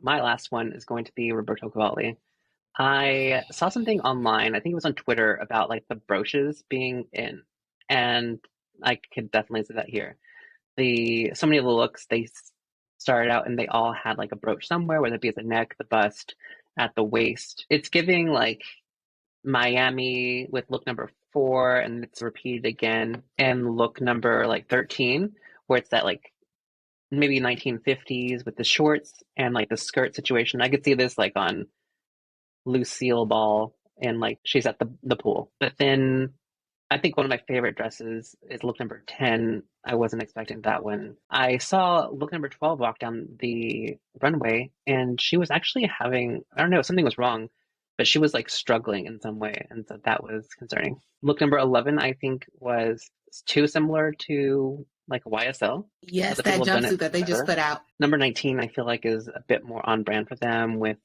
my last one is going to be Roberto Cavalli. I saw something online, I think it was on Twitter, about like the brooches being in, and I could definitely see that here. So many of the looks started out and they all had like a brooch somewhere, whether it be at the neck, the bust, at the waist. It's giving like Miami with look number 4, and it's repeated again in look number like 13, where it's that like maybe 1950s with the shorts and like the skirt situation. I could see this like on Lucille Ball and like she's at the pool. But then I think one of my favorite dresses is look number 10. I wasn't expecting that one. I saw look number 12 walk down the runway and she was actually having, I don't know, something was wrong, but she was like struggling in some way. And so that was concerning. Look number 11, I think, was too similar to like a YSL. Yes, Other that people have done jumpsuit it that they just better. put out. Number 19, I feel like is a bit more on brand for them with,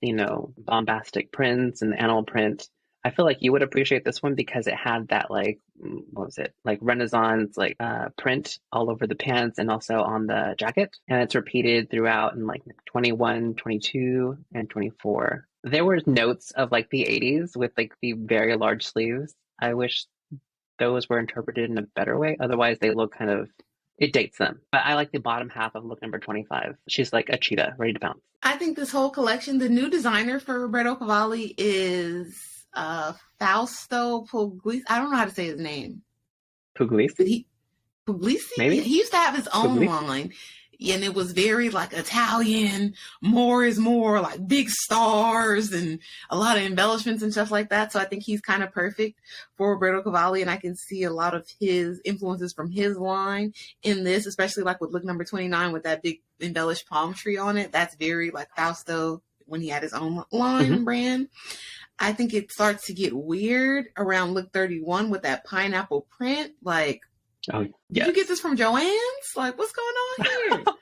bombastic prints and animal print. I feel like you would appreciate this one because it had that like, what was it? Like Renaissance, like print all over the pants and also on the jacket. And it's repeated throughout in like 21, 22, and 24. There were notes of like the 80s with like the very large sleeves. I wish those were interpreted in a better way. Otherwise, they look kind of, it dates them. But I like the bottom half of look number 25. She's like a cheetah ready to pounce. I think this whole collection, the new designer for Roberto Cavalli is Fausto Puglisi. I don't know how to say his name. Puglisi? Puglisi? Maybe? Yeah, he used to have his own Puglisi? line. And it was very like Italian, more is more, like big stars and a lot of embellishments and stuff like that. So I think he's kind of perfect for Roberto Cavalli, and I can see a lot of his influences from his line in this, especially like with look number 29 with that big embellished palm tree on it. That's very like Fausto when he had his own line and brand. I think it starts to get weird around look 31 with that pineapple print. Like, Oh, did yes. you get this from Joann's? Like, what's going on here?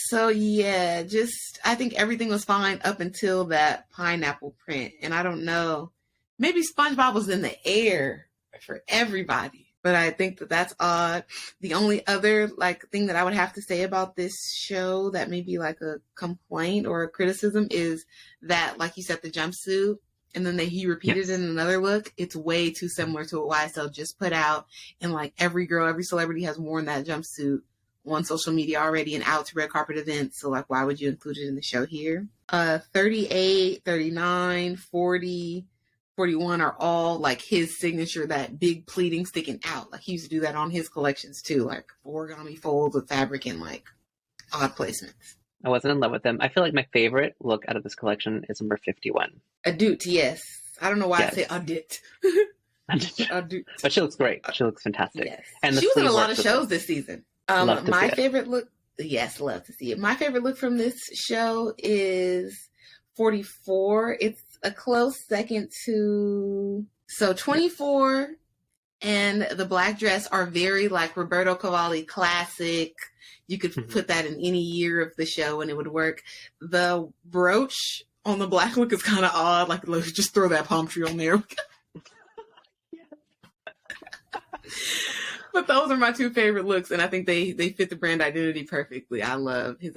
So yeah, just I think everything was fine up until that pineapple print. And I don't know, maybe SpongeBob was in the air for everybody, but I think that that's odd. The only other like thing that I would have to say about this show that may be like a complaint or a criticism is that, like you said, the jumpsuit, and then he repeated it in another look. It's way too similar to what YSL just put out. And like every girl, every celebrity has worn that jumpsuit on social media already and out to red carpet events. So like, why would you include it in the show here? 38, 39, 40, 41 are all like his signature, that big pleating sticking out. Like he used to do that on his collections too, like origami folds with fabric and like odd placements. I wasn't in love with them. I feel like my favorite look out of this collection is number 51. Adut, yes. I don't know why Yes. I say Adut. Adut. But she looks great. She looks fantastic. Yes. And She was in a sleeve lot work of with shows it. this season. Love to see My it. favorite look, yes, love to see it. My favorite look from this show is 44. It's a close second to, so 24 and the black dress are very like Roberto Cavalli classic. You could put that in any year of the show and it would work. The brooch on the black look is kind of odd. Like, let's just throw that palm tree on there. But those are my two favorite looks, and I think they fit the brand identity perfectly. I love his